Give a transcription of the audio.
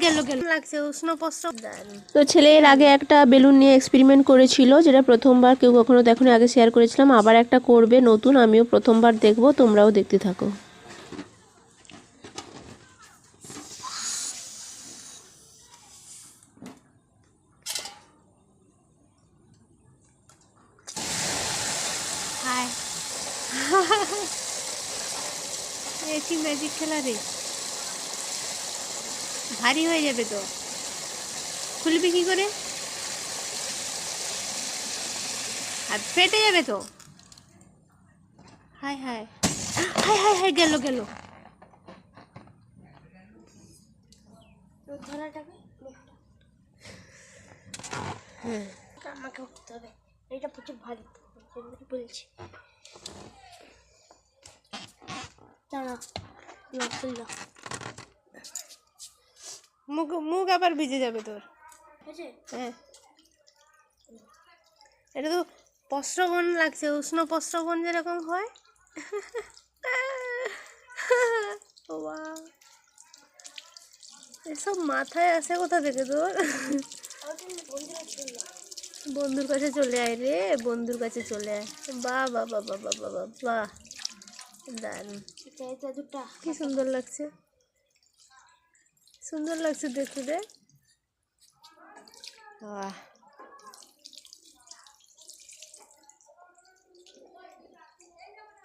গেল গেল লাগছে উষ্ণ প্রস্র। তো ছেলে এর আগে একটা বেলুন নিয়ে এক্সপেরিমেন্ট করেছিল, যেটা প্রথমবার, কেউ কখনো দেখোনি, আগে শেয়ার করেছিলাম। আবার একটা করবে নতুন, আমিও প্রথমবার দেখবো, তোমরাও দেখতে থাকো। হাই এ কি ম্যাজিক খেলা রে, ভারী হয়ে যাবে তো। খুলবি কি করে, আর ফেটে যাবে তো। High high high high high গেল গেল। হ্যাঁ আমাকে উঠতে হবে, এটা প্রচুর ভারী বলছি। দাঁড়া খুললাম, মুখ মুখ আবার ভিজে যাবে তোর। হ্যাঁ এটা তো প্রস্রবণ লাগছে, উষ্ণ প্রস্রবণ যেরকম হয়। বাহ, এসব মাথায় আসে কোথা থেকে তোর? বন্ধুর কাছে চলে আয় রে, বন্ধুর কাছে চলে আয়। বাহ বাহ বাহ বাহ বাহ বাহ বাহ, দারুণ, কি সুন্দর লাগছে, সুন্দর লাগছে দেখতে রে। বাহ।